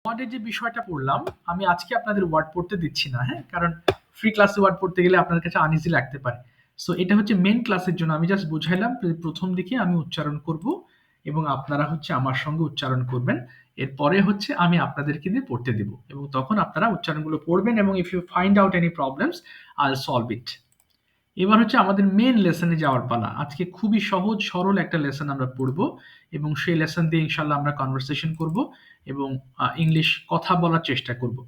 ওয়ার্ডের যে বিষয়টা পড়লাম, আমি আজকে আপনাদের ওয়ার্ড পড়তে দিচ্ছি না, হ্যাঁ? কারণ ফ্রি ক্লাসে ওয়ার্ড পড়তে গেলে আপনার কাছে আনইজি লাগতে পারে। সো এটা হচ্ছে মেইন ক্লাসের জন্য আমি জাস্ট বুঝাইলাম যে ১ম দিকে আমি উচ্চারণ করব এবং আপনারা হচ্ছে আমার সঙ্গে উচ্চারণ করবেন। এরপরে হচ্ছে আমি আপনাদেরকে দিয়ে পড়তে দিব এবং তখন আপনারা উচ্চারণগুলো পড়বেন এবং if you find out any problems, I'll solve it. এবার হচ্ছে আমাদের মেইন লেসনে যাওয়ার পালা। আজকে খুবই সহজ সরল একটা লেসন আমরা পড়ব এবং সেই লেসন দিয়ে ইনশাআল্লাহ আমরা কনভারসেশন করব এবং ইংলিশ কথা বলার চেষ্টা করব।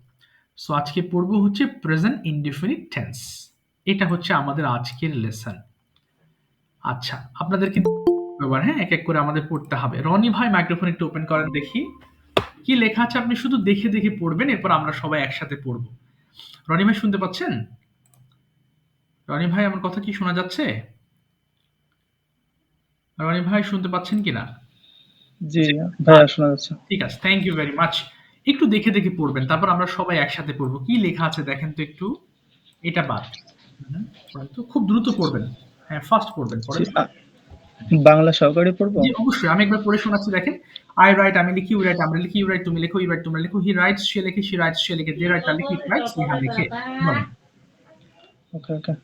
সো আজকে পড়ব হচ্ছে প্রেজেন্ট ইনডিফিনিট টেন্স। এটা হচ্ছে আমাদের আজকের লেসন। আচ্ছা, আপনাদেরকে এবার হ্যাঁ এক এক করে আমাদের পড়তে হবে। রনি ভাই মাইক্রোফোন একটু ওপেন করেন দেখি। কি লেখা আছে আপনি শুধু দেখে দেখে পড়বেন, এরপর আমরা সবাই একসাথে পড়ব। রনি ভাই শুনতে পাচ্ছেন? রনি ভাই আমার কথা কি শোনা যাচ্ছে? রনি ভাই শুনতে পাচ্ছেন কিনা? জি ভাইয়া শোনা যাচ্ছে। ঠিক আছে, থ্যাংক ইউ ভেরি মাচ। একটু দেখে দেখে পড়বেন, তারপর আমরা সবাই একসাথে পড়বো। কি লেখা আছে দেখেন তো একটু। এটা বাদ। পড়েন তো, খুব দ্রুত পড়বেন। হ্যাঁ, ফাস্ট পড়বেন, জি পড়েন তো। বাংলা সহকারী পড়বো? জি অবশ্যই, আমি একবার পড়ে শোনাচ্ছি দেখেন। আই রাইট আমি লিখি, ইউ রাইট আমরা লিখি, ইউ রাইট তুমি লেখো, ইউ রাইট তোমরা লেখো, হি রাইটস সে লেখে, শি রাইটস সে লেখে, দে রাইট তারা লিখে, ইট রাইটস ইহা লেখে। বলেন। ওকে ওকে।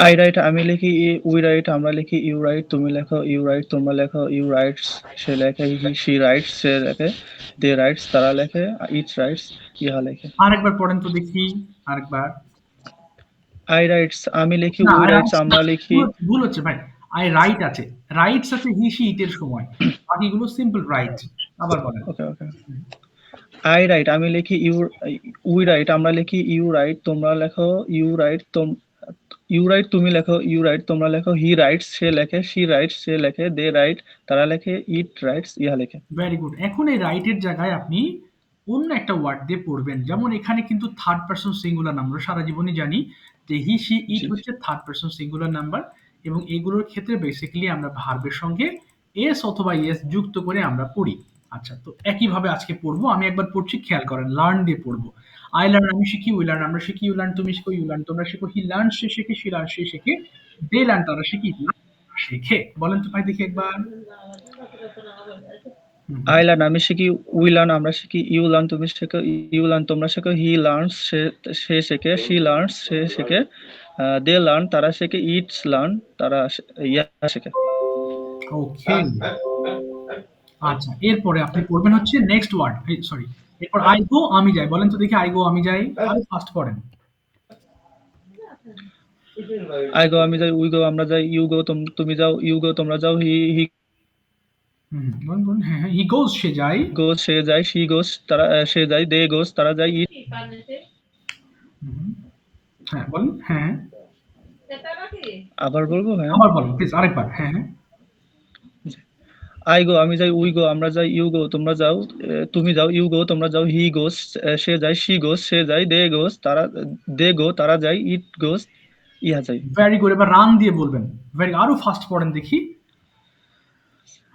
আই রাইট আমি লিখি, উই রাইট আমরা লিখি, ইউ রাইট তুমি লেখো, ইউ রাইট তোমরা লেখো, ইউ রাইটস সে লেখে, শি রাইটস সে লেখে, দে রাইটস তারা লেখে, ইট রাইটস ইহা লেখে। আরেকবার পড়েন তো দেখি, আরেকবার। আই রাইটস আমি লিখি, না, উই আই রাইটস রাইটস না, আমরা লিখি। ভুল হচ্ছে ভাই। আই রাইট আছে, রাইটস আছে হি সি ইটের সময়, বাকিগুলো সিম্পল রাইট। আবার বলেন। ওকে ওকে। আই রাইট আমি লিখি, উই রাইট আমরা লিখি, ইউ রাইট তোমরা লেখো, ইউ রাইট তুমি লেখো, ইউ রাইট তোমরা লেখো, হি রাইটস সে লেখে, শি রাইটস সে লেখে, দে রাইট তারা লেখে, ইট রাইটস ইহা লেখে। Very good. এখন এই রাইটের জায়গায় আপনি অন্য একটা ওয়ার্ড দিয়ে পড়বেন। যেমন এখানে কিন্তু থার্ড পারসন সিঙ্গুলার নাম্বার, সারা জীবনই জানি যে হি সি ইট জি জি। হচ্ছে থার্ড পারসন সিঙ্গুলার নাম্বার এবং এগুলোর ক্ষেত্রে বেসিক্যালি আমরা ভার্বের সঙ্গে এস অথবা ইএস যুক্ত করে আমরা পড়ি। আচ্ছা, তো একইভাবে আজকে পড়বো। আমি একবার পড়ছি, খেয়াল করেন। লার্ন দিয়ে পড়বো। আই লার্ন আমি শিখি, উই লার্ন আমরা শিখি, ইউ লার্ন তুমি শিখো, ইউ লার্ন তোমরা শিখো, হি লার্ন সে শেখে, শি লার্ন সে শেখে, দে লার্ন তারা শিখি, ইট লার্ন শেখে। বলেন তো ভাই দেখি একবার। হুম, আই লার্ন আমি শিখি, উই লার্ন আমরা শিখি, ইউ লার্ন তুমি শেখো, ইউ লার্ন তোমরা শেখো, হি লার্নস সে শেখে, শি লার্নস সে শেখে, দে লার্ন তারা শেখে, ইটস লার্ন তারা ইয়া শেখে। ওকে। আচ্ছা, এরপরে আপনি পড়বেন হচ্ছে নেক্সট ওয়ার্ড। সরি, এরপর আই গো আমি যাই। বলেন তো দেখি, আই গো আমি যাই। আরো ফাস্ট পড়েন। আই গো আমি যাই, উই গো আমরা যাই, ইউ গো তুমি যাও, ইউ গো তোমরা যাও, হি বলুন বলুন। হ্যাঁ হ্যাঁ, হি গোজ সে যায়। গোস সে যায়, শি গোস তারা সে যায়, দে গোস তারা যায়, ইট। হুম, হ্যাঁ বলুন। হ্যাঁ হ্যাঁ। আবার বলবো হ্যাঁ। আবার বলুন প্লিজ, আরেকবার। হ্যাঁ হ্যাঁ। আই গো আমি যাই, উই গো আমরা যাই, ইউ গো তোমরা যাও, তুমি যাও, ইউ গো তোমরা যাও, হি গোস সে যায়, শি গোস সে যায়, দে গো তারা যায়, ইট গোস ইহা যায়। Very good. এবার রান দিয়ে বলবেন। ভেরি, আরো ফাস্ট পড়েন দেখি।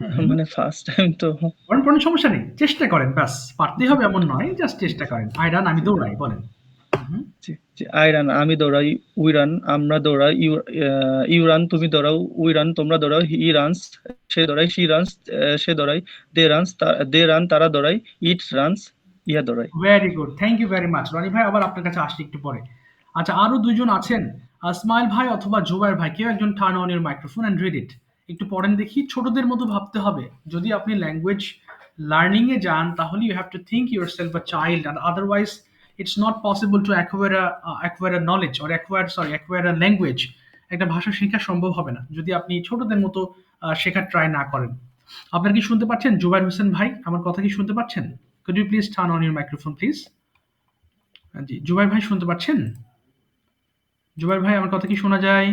হুম, মানে ফার্স্ট টাইম তো। পড়েন পড়েন, সমস্যা নেই, চেষ্টা করেন, ব্যাস। পারতেই হবে এমন নয়, জাস্ট চেষ্টা করেন। আই রান আমি দৌড়াই, বলেন। হুম, জি জি। আই রান আমি দৌড়াই, উই রান আমরা দৌড়াই, ইউ রান তুমি দৌড়াও, উই রান তোমরা দৌড়াও, হি রানস সে দৌড়ায়, শি রানস সে দৌড়ায়, দে রান তারা দৌড়ায়, ইট রানস ইহা দৌড়ায়। Very good, thank you very much. Roni ভাই আবার আপনার কাছে আসছি একটু পরে। আচ্ছা, আরো দুইজন আছেন, স্মাইল ভাই অথবা জুবাইর ভাই, কেউ একজন turn on your microphone and read it. একটু পড়েন দেখি। ছোটদের মতো ভাবতে হবে। যদি আপনি ল্যাঙ্গুয়েজ লার্নিং এ যান, তাহলে you have to think yourself a child, and otherwise it's not possible to acquire a knowledge or acquire a language. একটা ভাষা শেখা সম্ভব হবে না যদি আপনি ছোটদের মতো শেখার ট্রাই না করেন। আপনারা কি শুনতে পাচ্ছেন জুবাইর হোসেন ভাই? আমার কথা কি শুনতে পাচ্ছেন? Could you please turn on your microphone, please? জি, জুবাইর ভাই শুনতে পাচ্ছেন? জুবাইর ভাই আমার কথা কি শোনা যায়?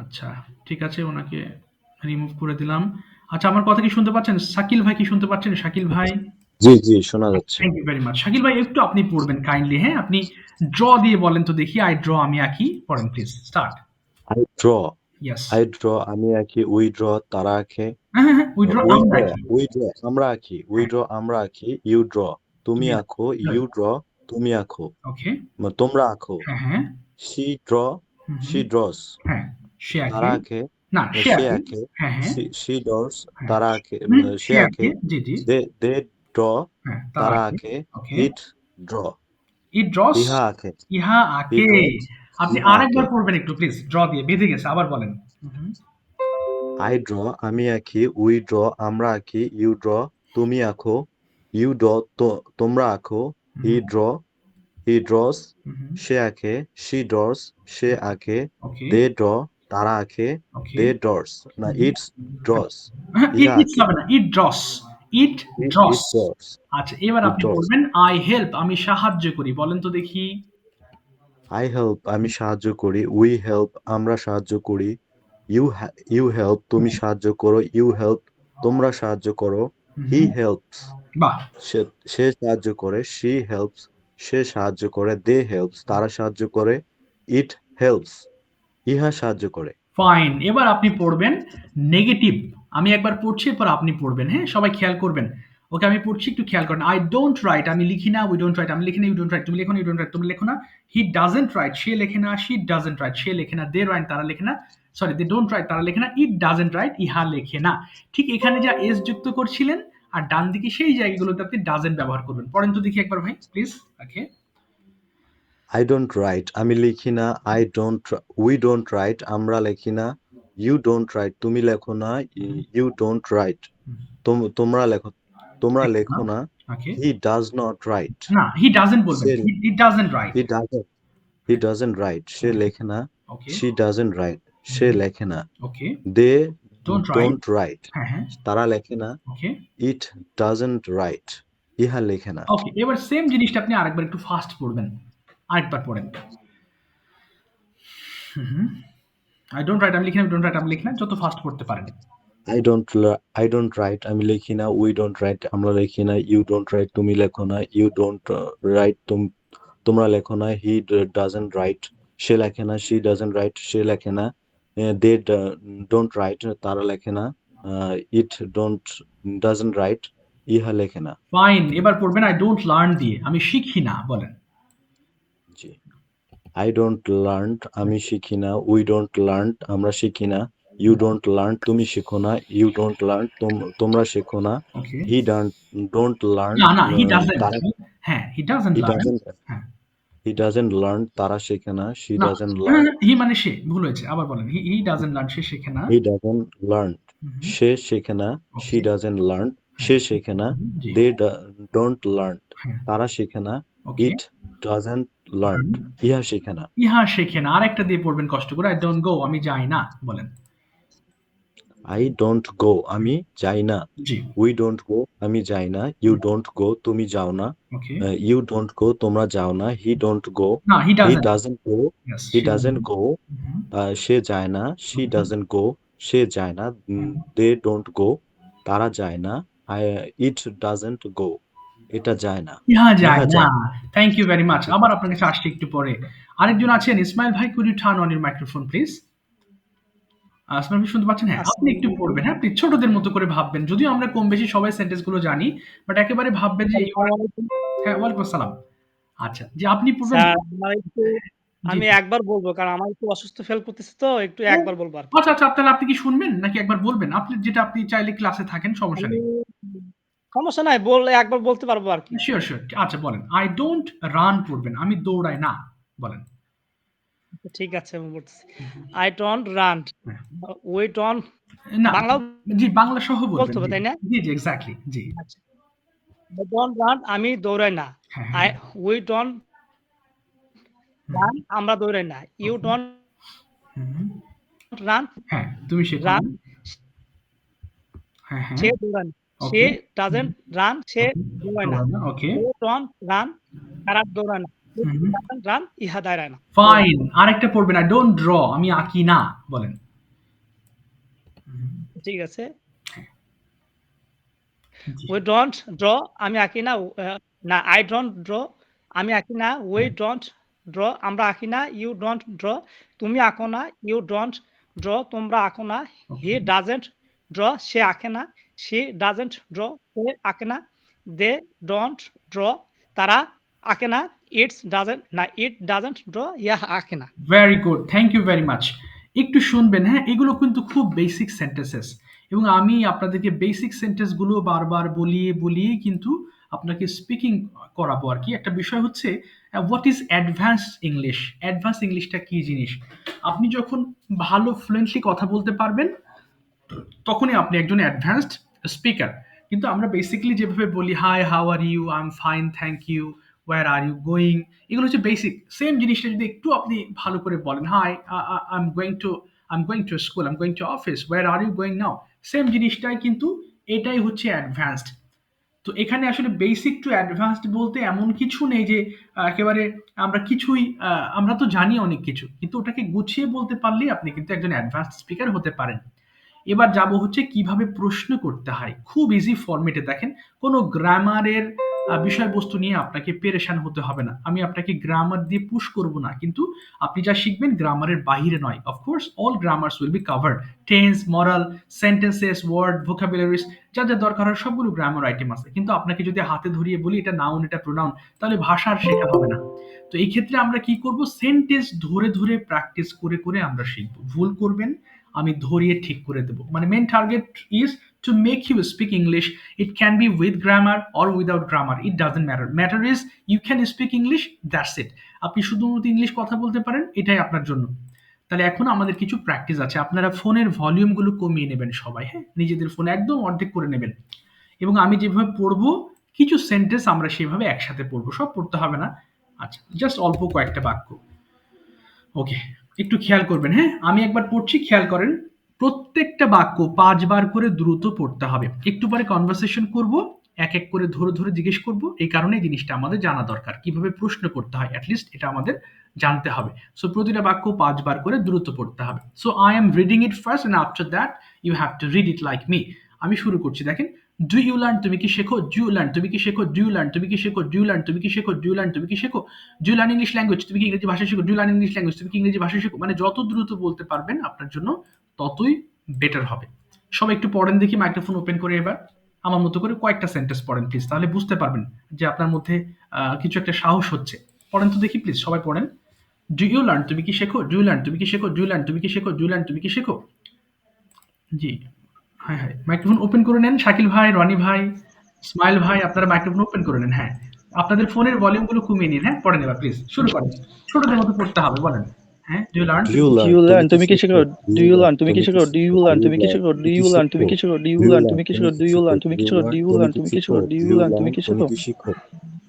আচ্ছা, ঠিক আছে, ওনাকে রিমুভ করে দিলাম। আচ্ছা, আমার কথা কি শুনতে পাচ্ছেন? শাকিল ভাই কি শুনতে পাচ্ছেন? শাকিল ভাই? জি, জি শোনা যাচ্ছে। Thank you very much. Shakil ভাই একটু আপনি পড়বেন কাইন্ডলি, হ্যাঁ? আপনি ড্র দিয়ে বলেন তো দেখি। I draw আমি আঁকি। পড়েন please. Start. I draw, yes. I draw আমি আঁকি, we draw তারা আঁকে, হ্যাঁ, হ্যাঁ, হ্যাঁ। উই ড্র we আমরা draw, আঁকি। we draw আমরা আঁকি, we হ্যাঁ, draw আমরা আঁকি, you draw তুমি ইয়েস। আঁকো, গুড। you draw তুমি আঁকো, ওকে। তোমরা আঁকো, হ্যাঁ, হ্যাঁ। she draw hmm, she hmm. draws হ্যাঁ, সে আঁকে। তারা আঁকে, না, সে সে আঁকে। আঁকে, হ্যাঁ, হ্যাঁ। she draws, হ্যাঁ। তারা আঁকে, সে সে আঁকে। আঁকে, জি, জি। they draw, হ্যাঁ, তারা তারা আঁকে। আঁকে, ওকে। it draw, It draws, ইহা আঁকে, ইহা he আঁকে। draws, আপনি ইহা আরেকবার আঁকে, পড়বেন একটু প্লিজ। ড্র দিয়ে বেঁধে গেছে। আবার বলেন। হুম। I draw, আমি আঁকি, we draw, আমরা আঁকি, you draw, তুমি আঁকো, you draw, তোমরা আঁকো, he draw, he draws, হুম। সে আঁকে, she draws, সে আঁকে, ওকে, they draw, তারা আঁকে, ওকে। they draws, না it draws, হ্যাঁ, ইহা ইটস আঁকে, হবে না। It draws. It it draws. draws, আচ্ছা, এবার it আপনি draws, পড়বেন I help, আমি সাহায্য করি। বলেন তো দেখি। I help, আমি সাহায্য করি, we help, আমরা সাহায্য করি, you help, তুমি সাহায্য করো, you help, তোমরা সাহায্য করো, he হুম। helps, বাহ! সে সে সাহায্য করে, she helps, সে সাহায্য করে, they helps, তারা সাহায্য করে, it helps, ইহা সাহায্য করে। ফাইন। এবার আপনি পড়বেন নেগেটিভ। আমি একবার পড়ছি, এরপর আপনি পড়বেন। হ্যাঁ, সবাই খেয়াল করবেন। ওকে, আমি পড়ছি, একটু খেয়াল করেন। আই ডোন্ট রাইট, আমি লিখি না। উই ডোন্ট রাইট, আমি লিখি না। ইউ ডোন্ট রাইট, তুমি লেখো না। ইউ ডোন্ট রাইট, তুমি লেখো না। হি ডাজেন্ট রাইট, সে লেখে না। শি ডাজেন্ট রাইট, সে লেখে না। দে রাইট, তারা লেখে না। সরি, দে ডোন্ট রাইট, তারা লেখে না। ইট ডাজেন্ট রাইট, ইহা লেখে না। ঠিক এখানে যা এস যুক্ত করছিলেন, আর ডান দিকে সেই জায়গাগুলোতে আপনি ডাজেন্ট ব্যবহার করবেন। পড়েন তো দেখি একবার ভাই, please. Okay. I don't write, আমি লিখি না, we don't write, আমরা লিখি না, you don't write, তুমি লেখো না, you don't write, তোমরা লেখো, তোমরা লেখো না, ওকে। he does not write, না, হি ডাজেন্ট বলবেন। সে he doesn't write. he doesn't, he doesn't write, সে লেখে না, ওকে। she doesn't write, সে লেখে না, okay. they don't write. don't write, হ্যাঁ, হ্যাঁ। তারা লেখে না, ওকে। it doesn't write, ইহা লেখে না। ওকে, এবার সেম জিনিসটা আপনি আরেকবার একটু ফাস্ট পড়বেন। আরেকবার পড়েন। আই ডোন্ট রাইট, আমি লিখি না। ডোন্ট রাইট, আমি লিখি না। যত ফাস্ট পড়তে পারেন। I don't write, আমি লিখি না, we don't write, আমরা লিখি না, you don't write, তুমি লেখো না, you don't write, তোমরা লেখো না, he doesn't write, সে লেখে না, she doesn't write, সে লেখে না, they don't write, তারা লেখে না, it doesn't write, ইহা লেখে না। ফাইন। এবার পড়বেন আই ডোন্ট লার্ন দিয়ে। আমি শিখি না বলেন। জি, I don't learn, আমি শিখি না, we don't learn, আমরা শিখি না, you don't learn, তুমি শিখো না, you don't learn, তোমরা শেখো না, ওকে। he don't learn, না, না, হি ডাজেন্ট। তারা হ্যাঁ, he doesn't he learn. doesn't হ্যাঁ। he doesn't learn, তারা শেখে না, she না, doesn't learn, হি মানে সে, ভুল হয়েছে। আবার বলেন। হি ডাজেন্ট লার্ন, সে শেখে না। he doesn't learn, হুম। সে শেখে না, she ওকে। doesn't learn, হ্যাঁ। সে শেখে না, জি। they don't learn, হ্যাঁ। তারা শেখে না, ওকে। it doesn't learn, ইহা শেখে না। ইহা শেখে না। আরেকটা দিয়ে পড়বেন কষ্ট করে। আই ডোন্ট গো, আমি যাই না বলেন। I don't go, আমি যাই না, জি। we don't go, আমি যাই না, you don't go, তুমি যাও না, ওকে। you don't go, তোমরা যাও না, he don't go, না, হি he doesn't. doesn't go, yes, he doesn't go, সে যায় না, she হুম। doesn't go, সে যায় না, they don't go, তারা যায় না, it doesn't go, এটা যায় না, ইহা যায় ইহা না। যায় না। Thank you very much. আবার আপনার কাছে আসছি একটু পরে। আরেকজন আছেন ইসমাইল ভাই, could you turn on your microphone please? Ismail ভাই শুনতে পাচ্ছেন? হ্যাঁ, আপনি একটু আসসালামু পড়বেন। হ্যাঁ, আপনি ছোটদের মতো করে ভাববেন। যদিও আমরা কম বেশি সবাই সেন্টেন্স গুলো জানি, বাট একেবারে ভাববেন যে আলাইকুম। হ্যাঁ, ওয়ালাইকুম আসসালাম। আচ্ছা, যে আপনি পড়বেন। স্যার আমার একটু জি, আমি জি। একবার বলবো কারণ আমার একটু অসুস্থ ফিল করতেছি তো একটু ও, একবার বলবো আরকি। আচ্ছা, আচ্ছা। তাহলে আপনি কি শুনবেন নাকি একবার বলবেন? আপনি যেটা, আপনি চাইলে ক্লাসে থাকেন, সমস্যা আমি নেই। সমস্যা নাই বললে একবার বলতে পারবো আরকি। Sure, sure. আচ্ছা, বলেন। আই ডোন্ট রান পড়বেন। আমি দৌড়াই না বলেন। ঠিক আছে আমি বলতেছি। I don't run. হ্যাঁ। We don't না, বাংলাও জি, বাংলা সহ বলতে বলবেন। হবে জি, তাই না? জি, জি, এক্সাক্টলি। জি। আচ্ছা। I don't run আমি দৌড়াই না। হ্যাঁ, হ্যাঁ। We don't hmm. run আমরা দৌড়াই না। You okay. don't hmm. run হ্যাঁ, তুমি শেখো না। run হ্যাঁ, হ্যাঁ। সে দৌড়ায় না। She okay. doesn't run সে ওকে। দৌড়ায় না। দৌড়ায় না। ওকে। They don't run তারা দৌড়ায় না। He hmm. doesn't run ইহা দাঁড়ায় না। দৌড়ায় না। ফাইন। আরেকটা পড়বেন। আই ডোন্ট ড্র, আমি আঁকি না বলেন। ঠিক আছে। জি। We don't draw আমি আঁকি না। না I don't draw আমি আঁকি না। We don't draw আমরা আঁকি না। You don't draw তুমি আঁকো না। You don't draw তোমরা আঁকো না। He okay. doesn't draw সে আঁকে না। She doesn't draw সে আঁকে না। They don't draw তারা আঁকে না। It doesn't draw ইহা আঁকে না। Very good. Thank you very much. একটু শুনবেন, হ্যাঁ? এগুলো কিন্তু খুব বেসিক সেন্টেন্সেস এবং আমি আপনাদেরকে বেসিক সেন্টেন্সগুলো বারবার বলিয়ে কিন্তু আপনাকে স্পিকিং করাবো আরকি। একটা বিষয় হচ্ছে what is advanced English? Advance ইংলিশটা কি জিনিস? আপনি যখন ভালো ফ্লুয়েন্টলি কথা বলতে পারবেন তখনই আপনি একজন অ্যাডভান্সড স্পিকার। কিন্তু আমরা বেসিক্যালি যেভাবে বলি hi, how are you, I am fine, thank you, where are you going, এগুলো হচ্ছে বেসিক। সেম জিনিসটা যদি একটু আপনি ভালো করে বলেন, hi, I am going to school, I am going to office, where are you going now, same জিনিসটাই কিন্তু এটাই হচ্ছে অ্যাডভান্সড। তো এখানে আসলে বেসিক টু অ্যাডভান্সড বলতে এমন কিছু নেই যে একেবারে আমরা কিছুই আমরা তো জানি অনেক কিছু, কিন্তু ওটাকে গুছিয়ে বলতে পারলেই আপনি কিন্তু একজন অ্যাডভান্সড স্পিকার হতে পারেন। এবার যাব হচ্ছে কিভাবে প্রশ্ন করতে হয়। খুব ইজি ফরম্যাটে দেখেন, কোনো গ্রামারের বিষয়বস্তু নিয়ে আপনাকে পেরেশান হতে হবে না। আমি আপনাকে গ্রামার দিয়ে পুশ করব না, কিন্তু আপনি যা শিখবেন গ্রামারের বাহিরে নয়। Of course all grammars will be covered. Tense, moral, sentences, word, vocabularies যা যা দরকার হয় সবগুলো গ্রামার আইটেম আছে। কিন্তু আপনাকে যদি হাতে ধরিয়ে বলি এটা নাউন, এটা প্রোনাউন, তাহলে ভাষা আর শেখা হবে না। তো এই ক্ষেত্রে আমরা কি করব, সেন্টেন্স ধরে ধরে প্র্যাকটিস করে করে আমরা শিখব। ভুল করবেন আমি ধরিয়ে ঠিক করে দেব। মানে main target is to make you speak English. It can be with grammar or without grammar, it doesn't matter. Matter is you can speak English, that's it. আপনি শুধুমাত্র ইংলিশ কথা বলতে পারেন, এটাই আপনার জন্য। তাহলে এখন আমাদের কিছু প্র্যাকটিস আছে। আপনারা ফোনের ভলিউমগুলো কমিয়ে নেবেন সবাই, হ্যাঁ? নিজেদের ফোন একদম অর্ধেক করে নেবেন এবং আমি যেভাবে পড়বো কিছু সেন্টেন্স আমরা সেভাবে একসাথে পড়বো, সব পড়তে হবে না। আচ্ছা, জাস্ট অল্প কয়েকটা বাক্য। ওকে, একটু খেয়াল করবেন, হ্যাঁ? আমি একবার পড়ছি, খেয়াল করেন। প্রত্যেকটা বাক্য ৫ বার করে দ্রুত পড়তে হবে। একটু পরে কনভারসেশন করব, এক এক করে ধরে ধরে জিজ্ঞেস করব। এই কারণে এই জিনিসটা আমাদের জানা দরকার। কিভাবে প্রশ্ন করতে হয় এট লিস্ট এটা আমাদের জানতে হবে। সো প্রতিটা বাক্য ৫ বার করে দ্রুত পড়তে হবে। So I am reading it first and after that you have to read it like me. আমি শুরু করছি, দেখেন। ডু ইউ লার্ন, তুমি কি শেখো? ডু ইউ লার্ন, তুমি কি শেখো? ডু ইউ লার্ন, তুমি কি শেখো? ডু ইউ লার্ন, তুমি কি শেখো? ডু ইউ লার্ন, তুমি কি শেখো? Do you learn English language, তুমি কি ইংরেজি ভাষা শেখো? Do you learn English language, তুমি কি ইংরেজি ভাষা শেখো? মানে যত দ্রুত বলতে পারবেন আপনার জন্য ততই বেটার হবে। সবাই একটু পড়েন দেখি, মাইক্রোফোন ওপেন করে এবার আমার মতো করে কয়েকটা সেন্টেন্স পড়েন প্লিজ, তাহলে বুঝতে পারবেন যে আপনার মধ্যে কিছু একটা সাহস হচ্ছে। পড়েন তো দেখি প্লিজ, সবাই পড়েন। ডু ইউ লার্ন, তুমি কি শেখো? ডু ইউ লার্ন, তুমি কি শেখো? ডু ইউ লার্ন, তুমি কি শেখো? ডু ইউ লার্ন, তুমি কি শেখো? জি, হ্যাঁ, হ্যাঁ। মাইক্রোফোন ওপেন করে নেন। শাকিল ভাই, রনি ভাই, ইসমাইল ভাই, আপনারা মাইক্রোফোন ওপেন করে নেন। হ্যাঁ। আপনাদের ফোনের ভলিউম গুলো কমিয়ে নিন, হ্যাঁ? পড়েন এবার প্লিজ। শুরু করেন। ছোটদের মতো পড়তে হবে, বলেন। হ্যাঁ? ডু ইউ লার্ন, ডু তুমি ইউ কি ডু লার্ন, ইউ তুমি লার্ন, কি তুমি কি শেখো? শেখো? Do do you you learn, learn, তুমি কি তুমি কি শেখো? ডু ইউ শেখো? লার্ন, ডু ইউ তুমি কি লার্ন, শেখো? ডু তুমি কি ইউ লার্ন, তুমি শেখো? কি শেখো? Do you do you learn, learn, তুমি কি তুমি শেখো? কি ডু ইউ শেখো? লার্ন, তুমি ডু কি ইউ শেখো? লার্ন, ডু ইউ তুমি লার্ন, কি তুমি কি শেখো? শেখো? Do do you you learn, তুমি লার্ন, কি তুমি শেখো? কি শিখো?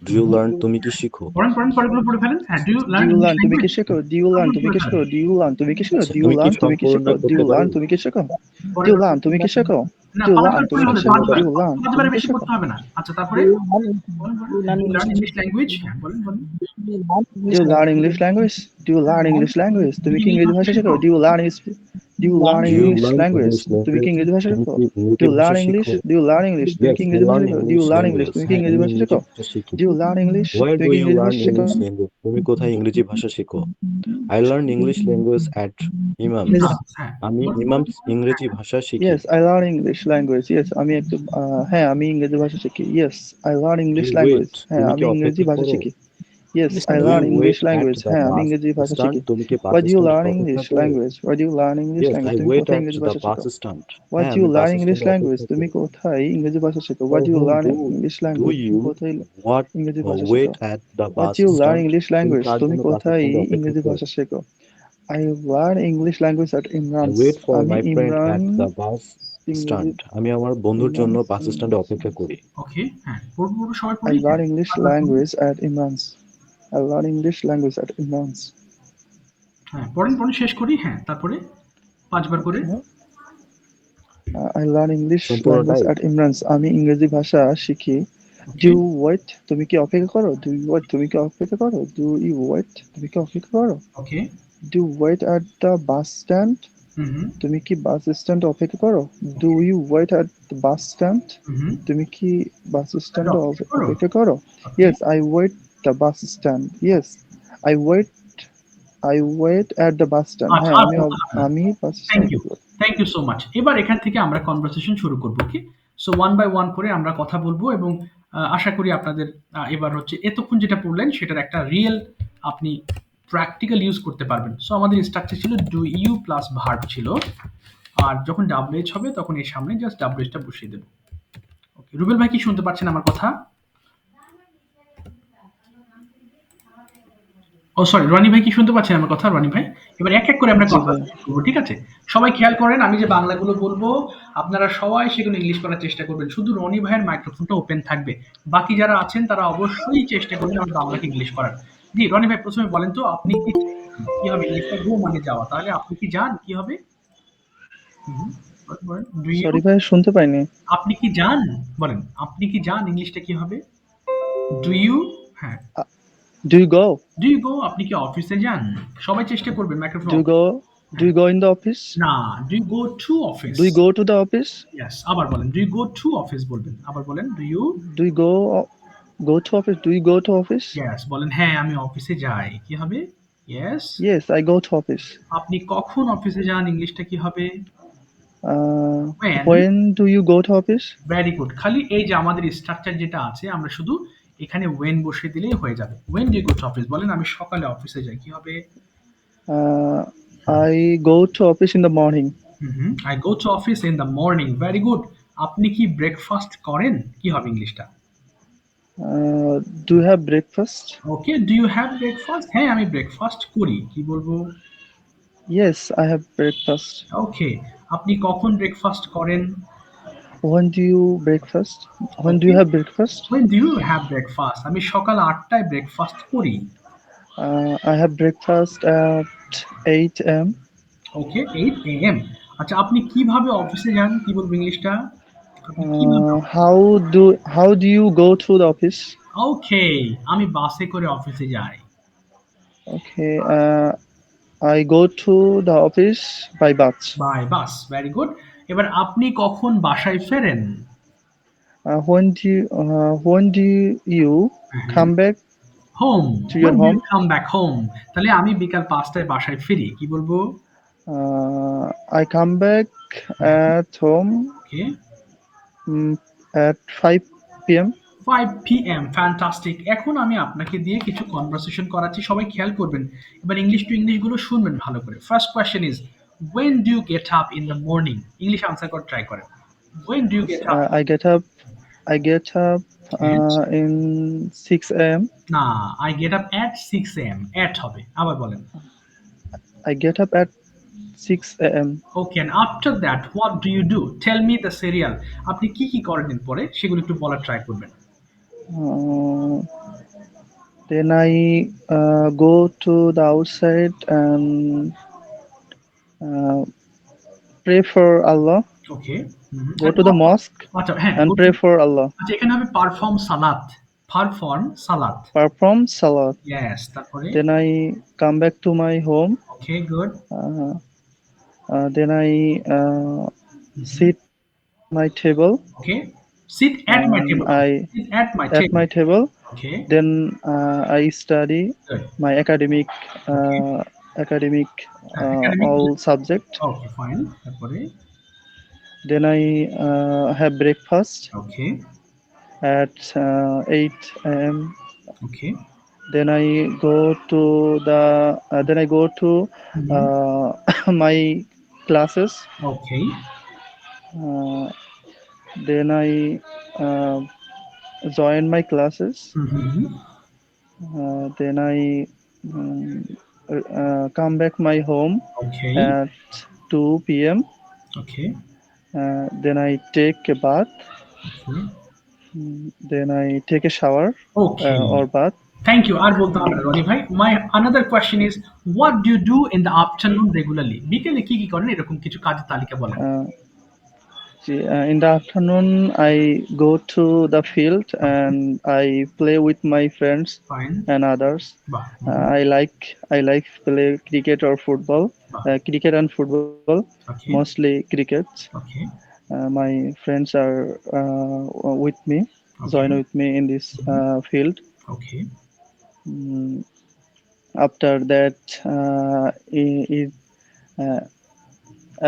ডু ইউ লার্ন, তুমি কি শিখো? পড়েন, পড়েন, পরেরগুলো পড়ে ফেলেন। হ্যাঁ, do you do learn you English learn, তুমি কি ল্যাঙ্গুয়েজ? শেখো? ডু ইউ লার্ন, সবগুলো তুমি পড়ে কি ফেলেন। শেখো? ডু ইউ লার্ন, তুমি কি শেখো? আচ্ছা, ডু ইউ তুমি কি লার্ন, তুমি কি শেখো? সম্পূর্ণ ডু ইউ করতে লার্ন, পারো? তুমি কি শেখো? ডু পরের ইউ বার লার্ন, তুমি কি শেখো? না, ডু ইউ ৫ লার্ন, বার তুমি পড়লে কি হবে, শেখো? ৫ বার। ডু ইউ লার্ন, ৫ তুমি বারের কি বেশি শেখো? পড়তে হবে না। আচ্ছা, তারপরে? বলেন, বলেন। Do you learn English language? হ্যাঁ, বলেন, বলেন। Do you learn English language? Do you learn English language? তুমি কি ইংরেজি ভাষা শেখো? Do you learn do you learn do you English learn language? English তুমি কি ল্যাঙ্গুয়েজ? ইংরেজি ভাষা তুমি শেখো? কি ডু ইংরেজি ইউ ভাষা লার্ন ইংলিশ? শিখো? Do you learn English? তুমি ইয়েস, কি আই ইংরেজি ভাষা লার্ন শেখো? Do you English learn English? Language. তুমি কি হ্যাঁ, ইংরেজি আমি ভাষা ইংরেজি শেখো? ভাষা শিখি। Do you learn English? Where তুমি do কি you ইংরেজি learn ভাষা শেখো? English language? তুমি কোথায় ইংরেজি ভাষা শেখো? I learn English language at Imams. ইমাম, হ্যাঁ। আমি বলেন, বলেন, ইমামস বলেন। হ্যাঁ, ইংরেজি ভাষা শিখি। Yes, I learn English language. Yes, আমি একটু হ্যাঁ আমি ইংরেজি ভাষা শিখি। Yes, I learn You English wait, language. হ্যাঁ তুমি কি আমি ইংরেজি অপেক্ষা ভাষা করো? শিখি। Yes, I Do learn you English wait at language. the হ্যাঁ আমি bus ইংরেজি ভাষা stand? শিখি। তুমি কি বাস Why do you স্ট্যান্ডে learn অপেক্ষা English করো? language? Why do you learn English Yes, I language? তুমি wait কোথায় at ইংরেজি the ভাষা bus শেখো? stand. Why হ্যাঁ, do আমি you বাস learn English স্ট্যান্ডে language? অপেক্ষা তুমি করি। কোথায় ইংরেজি ভাষা শেখো? Why For do you whom learn do English do language? তুমি you কোথায় what ইংরেজি ভাষা শেখো? wait at the Why bus do you learn stand? English তুমি language? কার তুমি জন্য বাস কোথায় স্ট্যান্ডে অপেক্ষা ইংরেজি করো? ভাষা শেখো? I learn English language at I Imran's. wait for আমি my friend Imran at the bus ইংরেজি stand. আমি আমার বন্ধুর জন্য ইমরানস বাস স্ট্যান্ডে অপেক্ষা করি। ওকে, হ্যাঁ। পড়বো, পড়বো, সবাই I পড়ি? learn হ্যাঁ। English ৫ বার পড়ি। language at Imran's. I learn English language at Imran's. হ্যাঁ, পড়েন, পড়েন, শেষ করি। হ্যাঁ, তারপরে ৫ বার করে। Okay. I learn English language সম্পূর্ণটাই। at Imran's. আমি ইংরেজি ভাষা শিখি। Do okay, you wait? তুমি কি অপেক্ষা করো? Do you wait? তুমি কি অপেক্ষা করো? Do you wait? তুমি কি অপেক্ষা করো? ওকে। Do you wait at the bus stand? হুম, হুম। তুমি কি বাস স্ট্যান্ডে অপেক্ষা করো? Do you wait at the bus stand? হুম, হুম। তুমি কি বাস তাহলে স্ট্যান্ডে অপেক্ষা করো। অপেক্ষা করো? ওকে, Yes, I wait the bus stand. Yes, I wait at the bus stand. আচ্ছা, হ্যাঁ আর আমি বলতে হবে না। আমি বাস থ্যাংক স্ট্যান্ডে you. Thank you so much. এবার এখান থেকে আমরা কনভারসেশন শুরু করব, okay? So one by one করে আমরা কথা বলবো এবং আশা করি আপনাদের এবার হচ্ছে এতক্ষণ যেটা পড়লেন সেটার একটা রিয়েল আপনি প্র্যাকটিক্যাল ইউজ করতে পারবেন। সো আমাদের স্ট্রাকচার ছিল ডু ইউ প্লাস ভার্ব ছিল, আর যখন WH হবে তখন এর সামনে জাস্ট WH টা বসিয়ে দেব। ওকে, রুবেল ভাই কি শুনতে পাচ্ছেন আমার কথা? ও সরি, রনি ভাই কি শুনতে পাচ্ছেন আমার কথা? রনি ভাই, এবার এক এক করে আমরা জি কথা ভাই। বলবো, ঠিক আছে? সবাই খেয়াল করেন, আমি যে বাংলাগুলো বলবো আপনারা সবাই সেগুলো ইংলিশ করার চেষ্টা করবেন। শুধু রনি ভাইয়ের মাইক্রোফোনটা ওপেন থাকবে, বাকি যারা আছেন তারা অবশ্যই চেষ্টা করবেন আমার বাংলাকে ইংলিশ করার। জি রনি ভাই, প্রথমে বলেন তো আপনি কি কি হবে ইংলিশটা? গো মানে যাওয়া, তাহলে আপনি কি যান কি হবে? বলেন ডু ইউ, সরি ভাই, শুনতে পাইনি। আপনি কি যান, বলেন আপনি কি যান ইংলিশটা কি হবে? ডু ইউ, হ্যাঁ, do you go? Do you go, আপনি কি অফিসে যান? সবাই চেষ্টা করবেন microphone do you go? Do you go in the office? না, do you go to office? Do you go to the office? Yes, আবার বলেন do you go to office বলবেন, আবার বলেন do you, do you go to office? Do you go to office? Yes বলেন হ্যাঁ আমি অফিসে যাই, কি হবে? Yes. Yes, I go to office. আপনি কখন অফিসে যান ইংলিশটা কি হবে? When. When do you go to office? Very good, খালি এই যে আমাদের স্ট্রাকচার যেটা আছে আমরা শুধু এখানে when বসিয়ে দিলেই হয়ে যাবে। when do you go to office, বলেন আমি সকালে অফিসে যাই, কি হবে? I go to office in the morning. I go to office in the morning, very good। আপনি কি ব্রেকফাস্ট করেন, কি হবে ইংলিশটা? Do you have breakfast? Okay, do you have breakfast, হ্যাঁ আমি ব্রেকফাস্ট করি, কি বলবো? Yes, I have breakfast. Okay, আপনি কখন ব্রেকফাস্ট করেন? When do you breakfast? When do you have breakfast? when do you have breakfast, আমি সকাল 8টায় ব্রেকফাস্ট করি। I have breakfast at 8 a.m. Okay, 8 AM। আচ্ছা, আপনি কিভাবে অফিসে যান, কি বলবো ইংলিশটা? আপনি কিভাবে? How do you go to the office? ওকে, আমি বাসে করে অফিসে যাই। Okay, I go to the office by bus. By bus, very good. এবার আপনি কখন বাসায় ফেরেন? When do you come back home, to your when do you home? come back home, তাহলে আমি বিকাল 5টায় বাসায় ফিরি, কি বলবো? I come back at home okay, at 5 p.m. 5 PM, fantastic. এখন আমি আপনাকে দিয়ে কিছু কনভারসেশন করাচ্ছি, সবাই খেয়াল করবেন। এবার ইংলিশ টু ইংলিশ গুলো শুনবেন ভালো করে। First question is when do you get up in the morning, English answer করে ট্রাই করেন। when do you get up? I get up in 6 a.m. না, I get up at 6 AM, at হবে, আবার বলেন। I get up at 6 a.m. Okay, and after that what do you do, tell me the serial, আপনি কি কি করেন এরপরে সেগুলো একটু বলার ট্রাই করবেন। Then I go to the outside and pray for Allah. Okay, Go to the mosque আচ্ছা হ্যাঁ, and pray for Allah. আচ্ছা এখানে হবে পারফর্ম সালাত, পারফর্ম সালাত, Perform salat. ইয়েস, তারপরে? Then I come back to my home. Okay, good. Then I sit my table. Okay, sit at my table, sit at my At my table. Okay, Then I study good, my academic academic all subject. Okay fine, তারপরে? Then I have breakfast okay, at 8 a.m. Okay, Then I go to my classes. Okay, Then I join my classes. Then I come back my home okay, at 2 p.m. Okay, Then I take a bath. Okay, Then I take a shower okay, or bath. Thank you. আর বলতে হবে না রনি ভাই। My another question is what do you do in the afternoon regularly, বিকেলে কি কি করেন এরকম কিছু কাজের তালিকা বলেন। In the afternoon, I go to the field and I play with my friends fine, and others. বাহ, I like play cricket or football. Cricket and football, okay, mostly cricket. Okay, My friends are with me, join with me in this field. Okay, After that,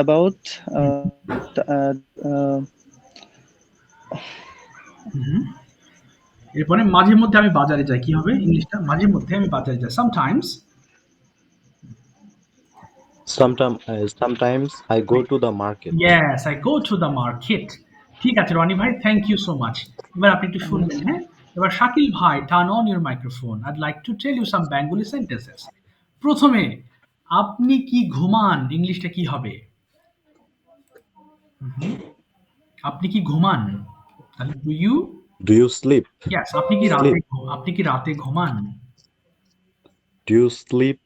about এরপরে মাঝে মধ্যে আমি বাজারে যাই, কি হবে ইংলিশটা? মাঝে মধ্যে আমি বাজারে যাই, sometimes Sometimes I go to the market. Yes, I go to the market. ঠিক আছে রনি ভাই, থ্যাংক ইউ সো মাচ। এবার আপনি একটু শুনবেন, হ্যাঁ? এবার শাকিল ভাই, turn on your microphone. I'd like to tell you some Bengali sentences. প্রথমে, আপনি কি ঘুমান ইংলিশটা কি হবে? হুম, আপনি কি ঘুমান? তাহলে do you? Do you sleep? Yes, Sleep. আপনি কি রাতে ঘুমান? Do you sleep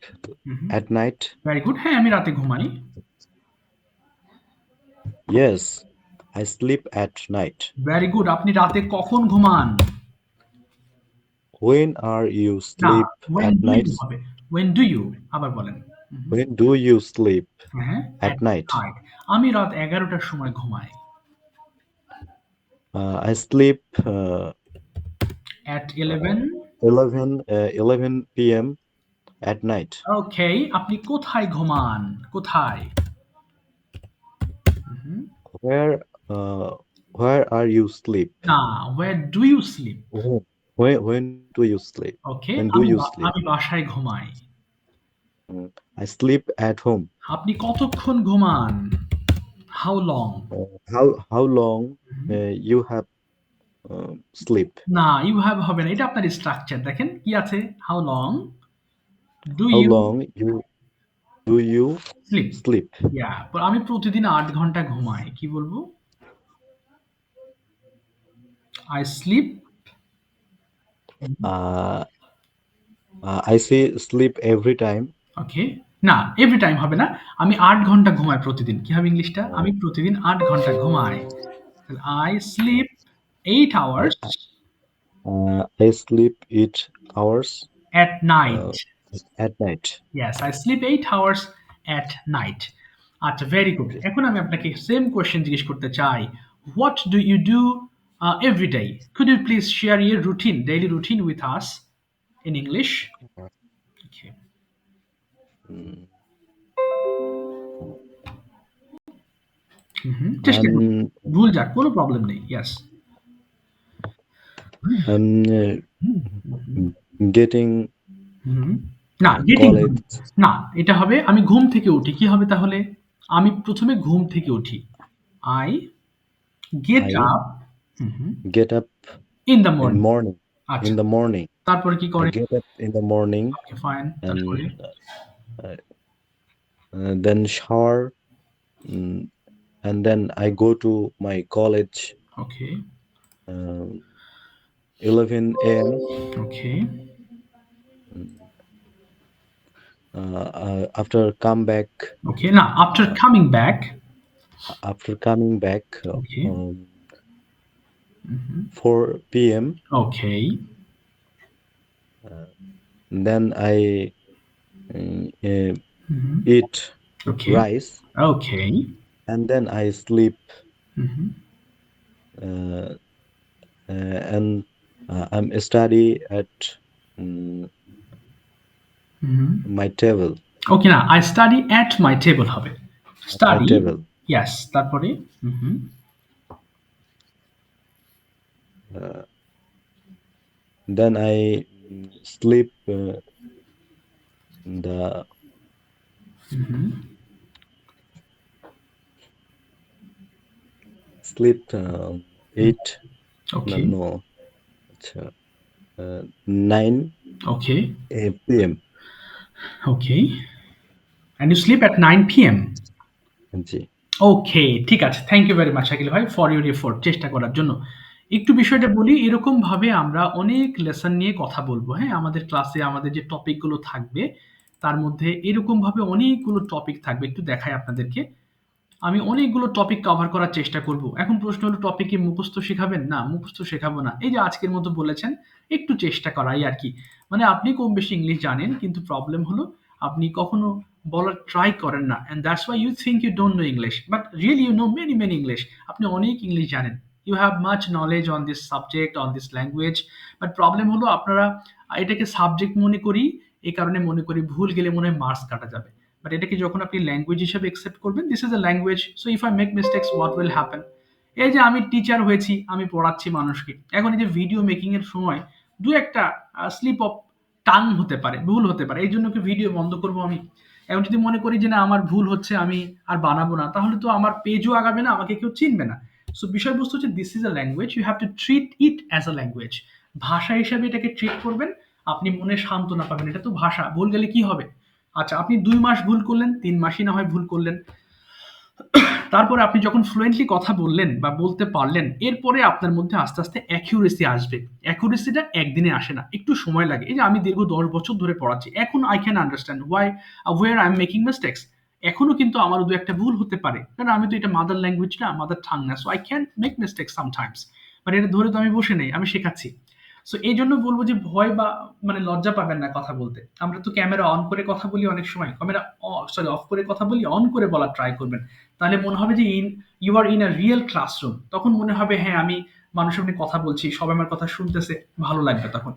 at night? Very good. হ্যাঁ, আমি রাতে ঘুমাই। Yes, I sleep at night. Very good. আপনি রাতে কখন ঘুমান? When are you না, sleep when at do you night? হবে। when do you আবার বলেন। When do you sleep হ্যাঁ, at night? night। আমি রাত 11টার সময় ঘুমাই। I sleep at 11। 11 p.m. at night. ওকে, আপনি কোথায় ঘুমান? কোথায়? Where are you sleep? না, where do you sleep? When do you sleep? Okay, When do you sleep? আমি বাসায় ঘুমাই। I sleep at home. আপনি কতক্ষণ ঘুমান? how long? How long you have sleep? না, you have হবে না, এটা আপনার স্ট্রাকচার। দেখেন কি আছে, how long do How you long do you sleep? sleep? Yeah, আমি প্রতিদিন 8 ঘন্টা ঘুমাই। কি বলবো? I sleep I say sleep every time. ওকে, না এভরি টাইম হবে না। আমি 8 ঘন্টা ঘুমাই প্রতিদিন। কি হবে ইংলিশটা? আমি প্রতিদিন 8 ঘন্টা ঘুমাই। I sleep 8 hours I sleep 8 hours at night. at night. Yes, I sleep 8 hours at night. আচ্ছা, ভেরি গুড। এখন আমি আপনাকে সেম কোয়েশ্চেন জিজ্ঞেস করতে চাই। What do you do every day? Could you please share your routine, daily routine with us in English? Okay. চেষ্টা করুন। ভুল যাক, কোনো প্রবলেম নেই। ইয়েস। Getting না, গেটিং college. না, এটা হবে আমি ঘুম থেকে উঠি। কি হবে তাহলে? আমি প্রথমে ঘুম থেকে উঠি। I get I up get up in the in morning. morning. আচ্ছা, In the morning. তারপরে কি I করে? get up in the morning okay, fine. and তারপরে then shower, and then I go to my college okay 11 a.m. Okay After come back. ওকে না, after coming back Okay. 4 p.m. Okay. Then I eat Okay. rice Okay. and then I sleep, and I'm study at my table. ওকে না, I study at my table হবে। Study, table. yes, তারপরে Then I sleep the sleep 8 Okay. no 9 Okay. p.m. Okay. And you sleep at 9 p.m. G. Okay, ঠিক আছে। Thank you very much Shakil ভাই for your effort, চেষ্টা করার জন্য। একটু বিষয়টা বলি, এরকম ভাবে আমরা অনেক লেসন নিয়ে কথা বলবো। হ্যাঁ, আমাদের ক্লাসে আমাদের যে টপিকগুলো থাকবে তার মধ্যে এরকম ভাবে অনেকগুলো টপিক থাকবে। একটু দেখাই আপনাদেরকে। আমি অনেকগুলো টপিক কভার করার চেষ্টা করব। এখন প্রশ্ন হলো, টপিক কি মুখস্থ শেখাবেন? না, মুখস্থ শেখাবো না। এই যে আজকের মতো বলেছেন, একটু চেষ্টা করাই আর কি। মানে আপনি কম বেশি ইংলিশ জানেন, কিন্তু প্রবলেম হলো আপনি কখনো বলার ট্রাই করেন না, and that's why you think you don't know English, but really you know many English. আপনি অনেক ইংলিশ জানেন, you have much knowledge on this subject, on this language, but problem হলো আপনারা এটাকে সাবজেক্ট মনে করি, এই কারণে মনে করি ভুল গেলে মনে হয় মার্কস কাটা যাবে। বাট এটাকে যখন আপনি ল্যাঙ্গুয়েজ হিসেবে অ্যাকসেপ্ট করবেন, this is a language, so if I make mistakes what will happen? এই যে আমি টিচার হয়েছি, আমি পড়াচ্ছি মানুষকে, এখন এই যে ভিডিও মেকিং এর সময় দু একটা স্লিপ অফ টাং হতে পারে, ভুল হতে পারে, এই জন্য কি ভিডিও বন্ধ করবো আমি? এখন যদি মনে করি যে না আমার ভুল হচ্ছে আমি আর বানাবো না, তাহলে তো আমার পেজও আগাবে না, আমাকে কেউ চিনবে না। সো বিষয়বস্তু হচ্ছে this is a language, you have to treat it as a language. ভাষা হিসাবে এটাকে ট্রিট করবেন, আপনি মনে সান্ত্বনা পাবেন, এটা তো ভাষা, ভুল গেলে কি হবে? আচ্ছা, আপনি 2 মাস ভুল করলেন, 3 মাসই না হয় ভুল করলেন। তারপরে আপনি যখন ফ্লুয়েন্টলি কথা বললেন বা বলতে পারলেন, এরপরে আপনার মধ্যে আস্তে, আস্তে অ্যাকুরেসি আসবে। অ্যাকুরেসিটা একদিনে আসে না, একটু সময় লাগে। এই যে আমি দীর্ঘ 10 বছর ধরে পড়াচ্ছি। এখন I can understand where I am making mistakes. এখনো কিন্তু আমারও 2-1 টা ভুল হতে পারে। কারণ আমি তো এটা মাদার ল্যাঙ্গুয়েজ না, মাদার টাং না। So I can make mistakes sometimes. But এটা ধরে তো আমি বসে নেই, আমি শেখাচ্ছি। সো এইজন্য বলব যে ভয় বা মানে লজ্জা পাবেন না কথা বলতে। আমরা তো ক্যামেরা অন করে কথা বলি অনেক সময়। ক্যামেরা অফ করে কথা বলি, অন করে বলার ট্রাই করবেন। তাহলে মনে হবে যে you are in a real classroom. তখন মনে হবে হ্যাঁ, আমি মানুষের সামনে কথা বলছি, সবাই আমার কথা শুনতেছে, ভালো লাগবে তখন।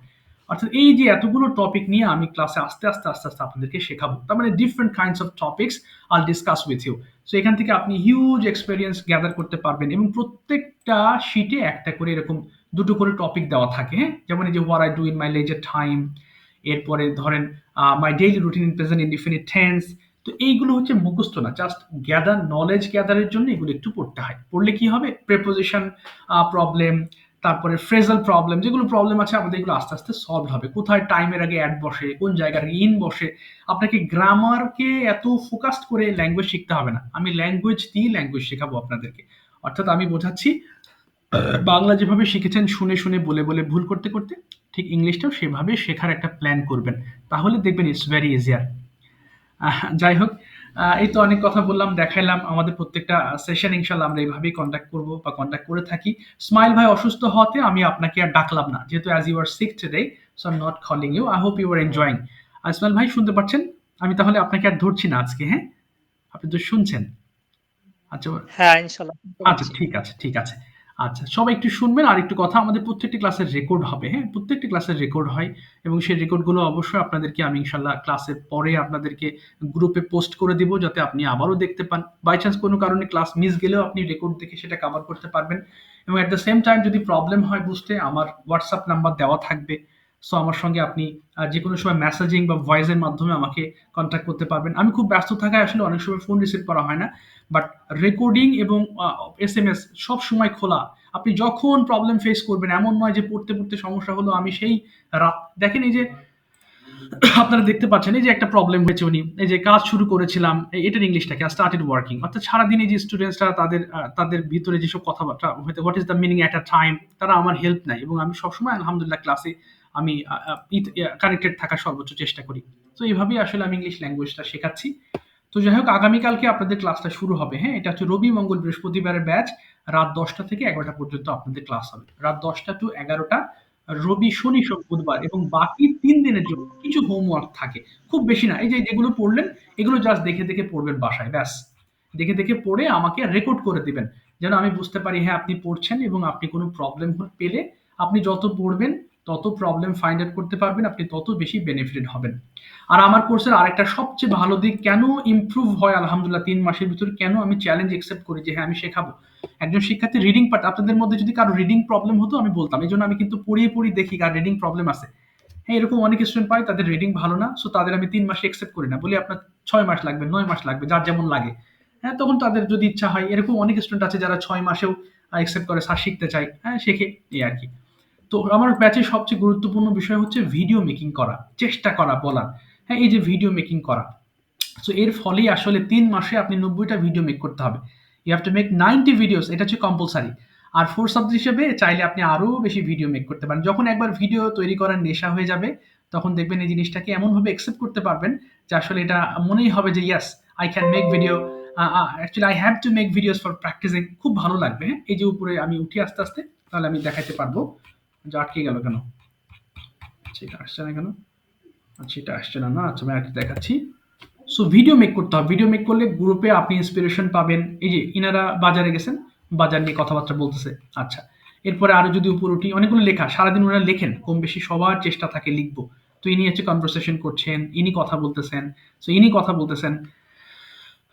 অর্থাৎ এই যে এতগুলো টপিক নিয়ে আমি ক্লাসে আস্তে, আস্তে, আস্তে, আস্তে আপনাদেরকে শেখাবো। তার মানে different kinds of topics I'll discuss with you. So এখান থেকে আপনি হিউজ এক্সপেরিয়েন্স গ্যাদার করতে পারবেন এবং প্রত্যেকটা শিটে একটা করে এরকম 2টো করে টপিক দেওয়া থাকে, হ্যাঁ? যেমন এই যে what I do in my leisure time, এরপরে ধরেন my daily routine in present indefinite tense। তো এইগুলো হচ্ছে মুখস্থ না, জাস্ট গ্যাদার নলেজ গ্যাদারের জন্য এগুলো একটু পড়তে হয়। পড়লে কি হবে? প্রেপোজিশন প্রবলেম, তারপরে ফ্রেজাল প্রবলেম, যেগুলো প্রবলেম আছে আমাদের এগুলো আস্তে আস্তে সলভ হবে। কোথায় টাইমের আগে অ্যাড বসে, কোন জায়গার ইন বসে। আপনাকে গ্রামারকে এত ফোকাসড করে ল্যাঙ্গুয়েজ শিখতে হবে না, আমি ল্যাঙ্গুয়েজ দিয়ে ল্যাঙ্গুয়েজ শেখাবো আপনাদেরকে। অর্থাৎ আমি বোঝাচ্ছি বাংলা যেভাবে শিখেছেন শুনে শুনে বলে বলে ভুল করতে করতে, ঠিক ইংলিশটাও সেভাবে শেখার একটা প্ল্যান করবেন, তাহলে দেখবেন ইটস ভেরি ইজিয়ার। যাই হোক, এই তো অনেক কথা বললাম, দেখাইলাম। আমাদের প্রত্যেকটা সেশন ইনশাল্লাহ আমরা এইভাবেই কন্ট্যাক্ট করবো বা কন্ট্যাক্ট করে থাকি। স্মাইল ভাই অসুস্থ হওয়াতে আমি আপনাকে আর ডাকলাম না, যেহেতু as you are sick today, so I am not calling you. I hope you are enjoying. Ismail ভাই শুনতে পাচ্ছেন? আমি তাহলে আপনাকে আর ধরছি না আজকে, হ্যাঁ? আপনি তো শুনছেন। আচ্ছা, হ্যাঁ, ইনশাল্লাহ শুনতে আচ্ছা, পাচ্ছি। ঠিক আছে, ঠিক আছে। আচ্ছা, সবাই একটু শুনবেন। আর একটু কথা, আমাদের প্রত্যেকটি ক্লাসের রেকর্ড হবে, হ্যাঁ? প্রত্যেকটি ক্লাসের রেকর্ড হয় এবং সেই রেকর্ডগুলো অবশ্যই আপনাদেরকে আমি ইনশাআল্লাহ ক্লাসের পরে আপনাদেরকে গ্রুপে পোস্ট করে দিব, যাতে আপনি আবারও দেখতে পান। বাই চান্স কোনো কারণে ক্লাস মিস গেলেও আপনি রেকর্ড দেখে সেটা কভার করতে পারবেন। এবং এট দ্য সেম টাইম যদি প্রবলেম হয় বুঝতে, আমার হোয়াটসঅ্যাপ নাম্বার দেওয়া থাকবে। সো আমার সঙ্গে আপনি যেকোনো সময় মেসেজিং বা ভয়েসের মাধ্যমে আমাকে কন্ট্যাক্ট করতে পারবেন। আমি খুব ব্যস্ত থাকায় আসলে অনেক সময় ফোন রিসিভ করা হয় না। বাট রেকর্ডিং এবং এসএমএস সব সময় খোলা। আপনি যখন প্রবলেম ফেস করবেন, এমন নয় যে পড়তে পড়তে সমস্যা হলো আমি সেই রাত, দেখেন এই যে আপনারা দেখতে পাচ্ছেন এই যে একটা প্রবলেম হয়েছে, উনি এই যে কাজ শুরু করেছিলাম, এটার ইংলিশটাকে স্টার্টেড ওয়ার্কিং। অর্থাৎ সারাদিন এই যে স্টুডেন্টসরা তাদের ভিতরে যেসব কথাবার্তা হয়তো what is the meaning at a time, তারা আমার হেল্প নাই এবং আমি সবসময় আলহামদুলিল্লাহ ক্লাসে আমি কানেক্টেড থাকার সর্বোচ্চ চেষ্টা করি। তো এইভাবেই আসলে আমি ইংলিশ ল্যাঙ্গুয়েজটা শেখাচ্ছি। তো যাই হোক, আগামীকালকে আপনাদের ক্লাসটা শুরু হবে, হ্যাঁ? এটা হচ্ছে রবি মঙ্গল বৃহস্পতিবারের ব্যাচ। রাত 10টা থেকে 11টা পর্যন্ত আপনাদের ক্লাস হবে। রাত 10টা টু 11টা রবি, শনি, সোম, বুধবার, এবং বাকি 3 দিনের জন্য কিছু হোমওয়ার্ক থাকে। খুব বেশি না। এই যে যেগুলো পড়লেন, এগুলো জাস্ট দেখে দেখে পড়বেন বাসায়, ব্যাস। দেখে দেখে পড়ে আমাকে রেকর্ড করে দিবেন। যেন আমি বুঝতে পারি হ্যাঁ, আপনি পড়ছেন এবং আপনি কোনো প্রবলেম পেলে আপনি যত পড়বেন তত প্রবলেম ফাইন্ড আউট করতে পারবেন, আপনি তত বেশি বেনিফিটেড হবেন। আর আমার কোর্সের আরেকটা সবচেয়ে ভালো দিক, কেন ইমপ্রুভ হয় আলহামদুলিল্লাহ 3 মাসের ভিতরে, কেন আমি চ্যালেঞ্জ অ্যাকসেপ্ট করি যে হ্যাঁ আমি শেখাবো। একজন শিক্ষার্থী রিডিং পার্ট, আপনাদের মধ্যে যদি কারো রিডিং প্রবলেম হতো আমি বলতাম। এই জন্য আমি কিন্তু পড়িয়ে দেখি কার রিডিং প্রবলেম আছে। হ্যাঁ, এরকম অনেক স্টুডেন্ট পাই তাদের রিডিং ভালো না, সো তাদের আমি 3 মাসে অ্যাকসেপ্ট করি না, বলি আপনার 6 মাস লাগবে, 9 মাস লাগবে, যার যেমন লাগে। হ্যাঁ, তখন তাদের যদি ইচ্ছা হয়, এরকম অনেক স্টুডেন্ট আছে যারা 6 মাসেও অ্যাকসেপ্ট করে, স্যার শিখতে চাই, হ্যাঁ শেখে, এই আর কি। তো আমার ব্যাচের সবচেয়ে গুরুত্বপূর্ণ বিষয় হচ্ছে ভিডিও মেকিং করা, চেষ্টা করা বলার। হ্যাঁ, এই যে ভিডিও মেকিং করা, সো এর ফলেই আসলে 3 মাসে আপনি 90টা ভিডিও মেক করতে হবে। You have to make 90 videos, এটা হচ্ছে কম্পালসারি। আর 4 সাবজেক্ট হিসেবে চাইলে আপনি আরো বেশি ভিডিও মেক করতে পারেন। যখন একবার ভিডিও তৈরি করার নেশা হয়ে যাবে, তখন দেখবেন এই জিনিসটাকে এমনভাবে অ্যাকসেপ্ট করতে পারবেন যে আসলে এটা মনেই হবে যে yes, I can make video, actually I have to make videos for practicing. খুব ভালো লাগবে। হ্যাঁ, এই যে উপরে আমি উঠি আস্তে আস্তে, তাহলে আমি দেখাতে পারবো। যে আটকে গেল কেন? আচ্ছা, এটা আসছে না কেন? আচ্ছা, এটা আসছে না, আচ্ছা আমি আরেকটা দেখাচ্ছি। সো ভিডিও মেক করতে হবে। ভিডিও মেক করলে গ্রুপে আপনি ইন্সপিরেশন পাবেন। এই যে ইনারা বাজারে গেছেন, বাজার নিয়ে কথাবার্তা বলতেছে। আচ্ছা, এরপরে আরো যদি উপর উঠি, অনেকগুলো লেখা, সারাদিন ওনারা লেখেন, কম বেশি সবার চেষ্টা থাকে লিখবো। তো ইনি হচ্ছে কনভারসেশন করছেন, ইনি কথা বলতেছেন, সো ইনি কথা বলতেছেন।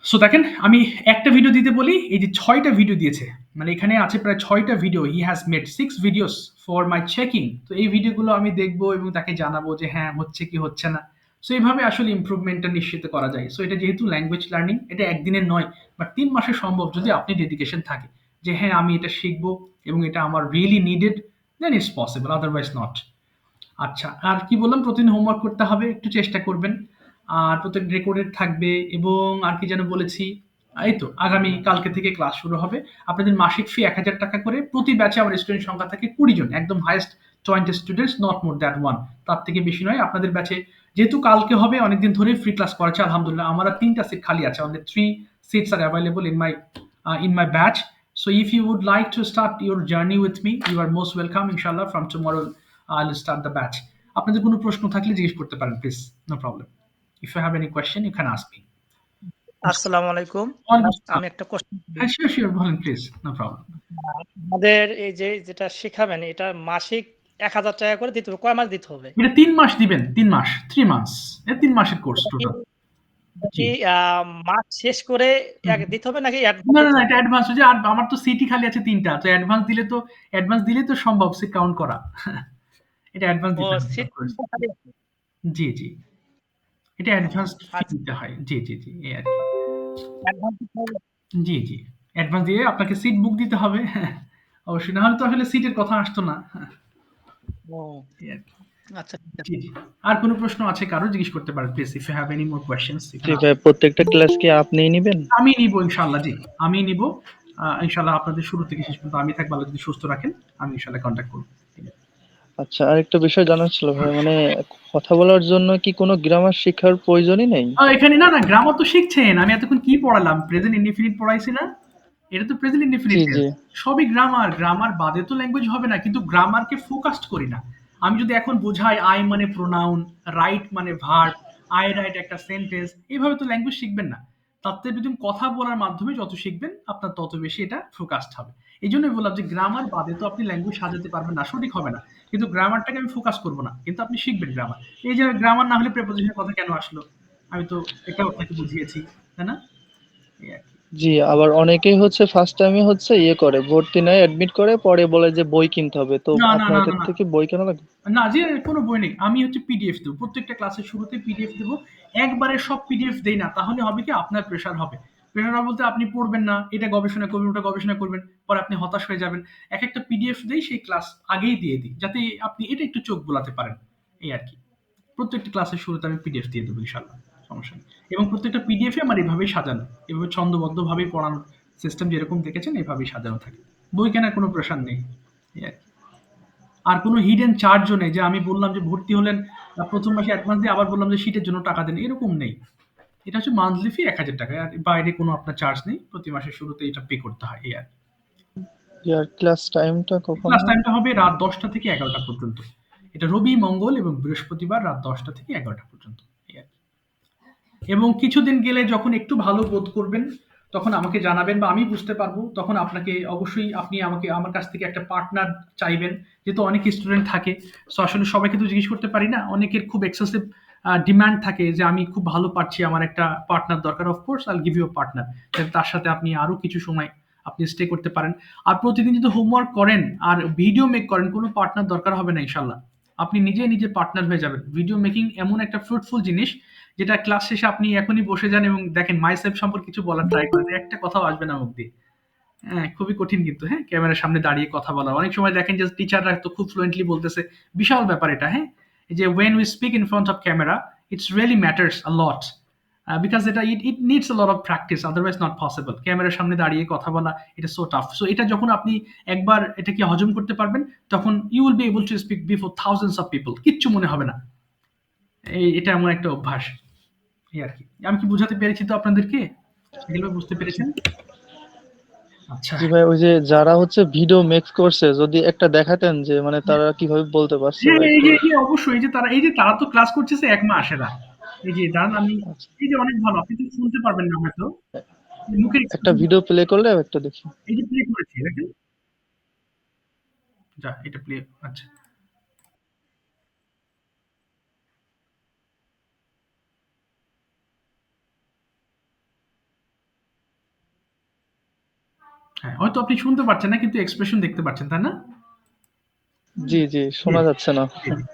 সো দেখেন, আমি একটা ভিডিও দিতে বলি, এই যে 6টা ভিডিও দিয়েছে, মানে এখানে আছে প্রায় 6টা video. He has made 6 videos for my checking. তো এই ভিডিওগুলো আমি দেখবো এবং তাকে জানাবো যে হ্যাঁ হচ্ছে কি হচ্ছে না। সো এইভাবে আসলে ইমপ্রুভমেন্টটা নিশ্চিত করা যায়। সো এটা যেহেতু ল্যাঙ্গুয়েজ লার্নিং, এটা একদিনের নয় বা 3 মাসে সম্ভব যদি আপনি ডেডিকেশন থাকে যে হ্যাঁ আমি এটা শিখবো এবং এটা আমার really needed, then it's possible, otherwise not. আচ্ছা, আর কি বললাম, প্রতিদিন হোমওয়ার্ক করতে হবে, একটু চেষ্টা করবেন। আর প্রত্যেক রেকর্ডেড থাকবে এবং আর কি যেন বলেছি? এই তো আগামী কালকে থেকে ক্লাস শুরু হবে। আপনাদের মাসিক ফি ৳১,০০০ করে। প্রতি ব্যাচে আমার স্টুডেন্ট সংখ্যা থাকে ২০ জন। একদম highest 20 students, not more than 1। তার থেকে বেশি নয়। আপনাদের ব্যাচে যেহেতু কালকে হবে, অনেকদিন ধরেই ফ্রি ক্লাস করাচ্ছে আলহামদুলিল্লাহ। আমার আর ৩ টা সিট খালি আছে। Only 3 seats are available in my batch. So if you would like to start your journey with me, you are most welcome. Inshallah, from tomorrow I'll start the batch. আপনাদের কোনো প্রশ্ন থাকলে জিজ্ঞেস করতে পারেন please, no problem. If you have any question you can ask me. আসসালামু আলাইকুম। ওয়ালাইকুম আসসালাম। আমি একটা কোশ্চেন হ্যাঁ, শিওর, শিওর, বলেন প্লিজ, নো প্রবলেম। আমাদের এই যে যেটা শেখাবেন এটা মাসিক ৳১,০০০ করে দিতে হবে। কয় মাস দিতে হবে? এটা ৩ মাস দিবেন, ৩ মাস, 3 মান্থস। এটা ৩ মাসের কোর্স এটা কি টোটাল। এটা জি। কি মাস শেষ করে হুম। দিতে হবে নাকি অ্যাডভান্স না, না, দিতে না, হবে? এটা অ্যাডভান্স। ওই যে আমার তো সিটই খালি আছে ৩ টা। তো অ্যাডভান্স দিলেই তো সম্ভব সিট কাউন্ট করা। এটা অ্যাডভান্স ও দিতে হবে সিট অফ কোর্স। খালি আছে। জি, জি। এটা অ্যাডভান্স ফি আচ্ছা, দিতে হয়। জি, জি, জি, এই আরকি। অ্যাডভান্স দিতে হবে। জি, জি। অ্যাডভান্স দিয়ে আপনাকে সিট বুক দিতে হবে। অবশ্যই। না হলে তো আসলে সিটের কথা আসতো না। ও এই আরকি। আচ্ছা ঠিক আছে। জি, জি। আর কোনো প্রশ্ন আছে কারো? জিজ্ঞেস করতে পারেন please. If you have any more questions you জি ক্যান আস্ক। ভাই, প্রত্যেকটা ক্লাস কি আপনিই নিবেন? আমি নিবো ইনশাআল্লাহ, জি। আমি নিবো। ইনশাআল্লাহ আপনাদের শুরু থেকে শেষ পর্যন্ত আমি থাকবো। আল্লাহ যদি সুস্থ রাখেন, আমি ইনশাআল্লাহ কনট্যাক্ট করব। ঠিক আছে। আচ্ছা, আরেকটা বিষয় জানার ছিল ভাই, মানে কথা বলার জন্য কি কোনো গ্রামার শিখার প্রয়োজনই নেই? এখানে না, না, গ্রামার তো শিখছেন। আমি এতক্ষণ কি পড়ালাম? প্রেজেন্ট ইনডিফিনিট পড়াইছি না? এটা তো প্রেজেন্ট ইনডিফিনিট জি জি। টেন্স। সবই গ্রামার। গ্রামার বাদে তো ল্যাঙ্গুয়েজ হবে না। কিন্তু গ্রামারকে ফোকাসড করি না। আমি যদি এখন বোঝাই আই মানে প্রোনাউন, রাইট মানে ভার্ব, আই রাইট একটা সেন্টেন্স, এভাবে তো ল্যাঙ্গুয়েজ শিখবেন না। তার থেকে যদি কথা বলার মাধ্যমে যত শিখবেন, আপনার তত বেশি এটা ফোকাসড হবে। এইজন্যই বললাম যে গ্রামার বাদে তো আপনি ল্যাঙ্গুয়েজ সাজাতে পারবেন না, সঠিক হবে না। কিন্তু গ্রামারটাকে আমি ফোকাস করব না। কিন্তু আপনি শিখবেন গ্রামার। এই যে গ্রামার না হলে প্রিপোজিশনের কথা কেন আসলো? আমি তো এটাও আপনাকে বুঝিয়েছি, তাই না? এই আরকি। জি, আবার অনেকেই হচ্ছে ফার্স্ট টাইমে হচ্ছে ইয়ে করে, ভর্তি নেয়, অ্যাডমিট করে, পরে বলে যে বই কিনতে হবে। তো না, না, না, আপনাদের না, না। থেকে বই কেনা লাগবে? না, যে কোনো বই নেই। আমি হচ্ছে পিডিএফ দেব। প্রত্যেকটা ক্লাসের শুরুতে পিডিএফ দেব। একবারে সব পিডিএফ দেই না। তাহলে হবে কি আপনার প্রেশার হবে। প্রেশার হবে বলতে আপনি পড়বেন না, এটা গবেষণা করবেন, ওটা গবেষণা করবেন। পরে আপনি হতাশ হয়ে যাবেন। একেকটা পিডিএফ দেই, সেই ক্লাস আগেই দিয়ে দিই। যাতে আপনি এটা একটু চোখ বুলাতে পারেন। এই আরকি। প্রত্যেকটা ক্লাসের শুরুতে আমি পিডিএফ দিয়ে দেবো ইনশাআল্লাহ। সমস্যা নেই। এবং প্রত্যেকটা পিডিএফ এ আমার এভাবেই সাজানো। এভাবে ছন্দবদ্ধভাবেই পড়ানোর সিস্টেম যেরকম দেখেছেন এভাবেই সাজানো থাকে। বই কেনার কোনো প্রেশার নেই। এই আরকি। আর কোনো হিডেন চার্জও নেই যে আমি বললাম যে ভর্তি হলেন, ১ম মাসে অ্যাডভান্স দিয়ে আবার বললাম যে শীটের জন্য টাকা দেন। এরকম নেই। এটা হচ্ছে মান্থলি ফি ৳১,০০০। আর বাইরে কোনো আপনার চার্জ নেই। প্রতি মাসের শুরুতে এটা পে করতে হয়। এই আরকি। জি, আর ক্লাস টাইমটা কখন ক্লাস হয়? টাইমটা হবে রাত ১০টা থেকে ১১টা পর্যন্ত। এটা রবি, মঙ্গল এবং বৃহস্পতিবার রাত ১০টা থেকে ১১টা পর্যন্ত। এই আরকি। এবং কিছুদিন গেলে যখন একটু ভালো বোধ করবেন, তখন আমাকে জানাবেন বা আমি বুঝতে পারবো। তখন আপনাকে অবশ্যই আপনি আমাকে আমার কাছ থেকে একটা পার্টনার চাইবেন। যেহেতু অনেক স্টুডেন্ট থাকে। সো আসলে সবাইকে তো জিজ্ঞেস করতে পারি না। অনেকের খুব এক্সেসিভ ডিমান্ড থাকে যে আমি খুব ভালো পারছি, আমার একটা পার্টনার দরকার। Of course I'll give you a partner. তার সাথে আপনি আরো কিছু সময় আপনি স্টে করতে পারেন। আর প্রতিদিন যদি হোমওয়ার্ক করেন আর ভিডিও মেক করেন, কোনো পার্টনার দরকার হবে না ইনশাআল্লাহ। আপনি নিজে পার্টনার হয়ে যাবেন। ভিডিও মেকিং এমন একটা ফ্রুটফুল জিনিস, যেটা ক্লাস শেষে আপনি এখনই বসে যান এবং দেখেন মাইসেলফ সম্পর্কে কিছু বলার ট্রাই করেন। একটা কথাও আসবে না মুখ দিয়ে। হ্যাঁ, খুবই কঠিন কিন্তু, হ্যাঁ? ক্যামেরার সামনে দাঁড়িয়ে কথা বলা। অনেক সময় দেখেন যে টিচাররা তো খুব ফ্লুয়েন্টলি বলতেছে। বিশাল ব্যাপার এটা, হ্যাঁ? এই যে when we speak in front of camera, it's really matters a lot. Because it needs a lot of practice, otherwise not possible. ক্যামেরার সামনে দাঁড়িয়ে কথা বলা, এটা so tough. So এটা যখন আপনি একবার এটাকে হজম করতে পারবেন, তখন you will be able to speak before thousands of people. কিচ্ছু মনে হবে না। এটা এমন একটা অভ্যাস। এই আরকি। আমি কি বুঝাতে পেরেছি তো আপনাদেরকে? এগুলো বুঝতে পেরেছেন? আচ্ছা। জি ভাই, ওই যে যারা হচ্ছে ভিডিও মেক করছে, যদি একটা দেখাতেন যে মানে তারা কিভাবে বলতে পারছে হ্যাঁ, বা একটু। এই যে অবশ্যই এই যে তারা তো ক্লাস করতেছে ১ মাস এরা। এই যে দাঁড়ান আমি আচ্ছা, এই যে অনেক ভালো। আপনি তো শুনতে পারবেন না হয়তো। মুখের একটা এক্সপ্রেশন ভিডিও প্লে করলে একটা দেখি। এই যে প্লে করেছি দেখেন। এটা প্লে আচ্ছা। হ্যাঁ, হয়তো আপনি শুনতে পাচ্ছেন না কিন্তু এক্সপ্রেশন দেখতে পাচ্ছেন, তাই না? জি জি শোনা যাচ্ছে না।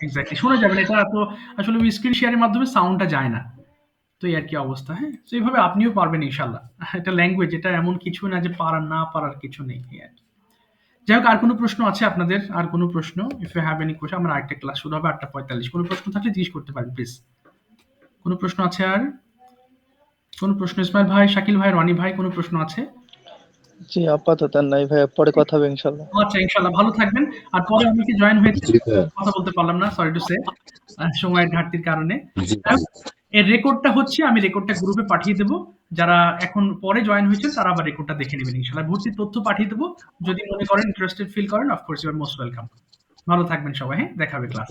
এক্স্যাক্টলি শোনা যাবে না, এটা এত আসলে স্ক্রিন শেয়ারের মাধ্যমে সাউন্ডটা যায় না, তো এই আর কি অবস্থা। হ্যাঁ, তো এইভাবে আপনিও পারবেন ইনশাল্লাহ। এটা ল্যাঙ্গুয়েজ, এটা এমন কিছু না যে পারার না পারার কিছু নেই, এই আর কি। যাই হোক, আর কোনো প্রশ্ন আছে আপনাদের? আর কোনো প্রশ্ন? If you have any question, আমার আরেকটা ক্লাস শুরু হবে 8:45। কোনো প্রশ্ন থাকলে জিজ্ঞেস করতে পারেন প্লিজ। কোনো প্রশ্ন আছে আর? কোনো প্রশ্ন? ইসমাইল ভাই, শাকিল ভাই, রনি ভাই, কোনো প্রশ্ন আছে? জি আপাতত আর নাই ভাইয়া, পরে কথা হবে ইনশাল্লাহ। আচ্ছা, ইনশাল্লাহ ভালো থাকবেন। আর পরে অনেকে জয়েন হয়েছে, জি ভাইয়া, কথা বলতে পারলাম না, সরি টু সে, সময়ের ঘাটতির কারণে। জি যাই হোক, এর রেকর্ডটা হচ্ছে, আমি রেকর্ডটা গ্রুপে পাঠিয়ে দেবো। যারা এখন পরে জয়েন হয়েছেন তারা আবার রেকর্ডটা দেখে নেবেন ইনশাল্লাহ। ভর্তির তথ্য পাঠিয়ে দেবো। যদি মনে করেন, ইন্টারেস্টেড ফিল করেন, of course you are most welcome. ভালো থাকবেন সবাই, হ্যাঁ, দেখা হবে ক্লাস।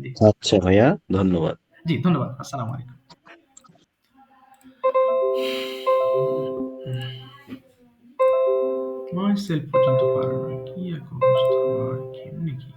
জি আচ্ছা ভাইয়া, ধন্যবাদ। জি, ধন্যবাদ। আসসালামু আলাইকুম। মাই সেলফ পর্যন্ত পারে না, কি এক অবস্থা ভাই, কেমনে কি?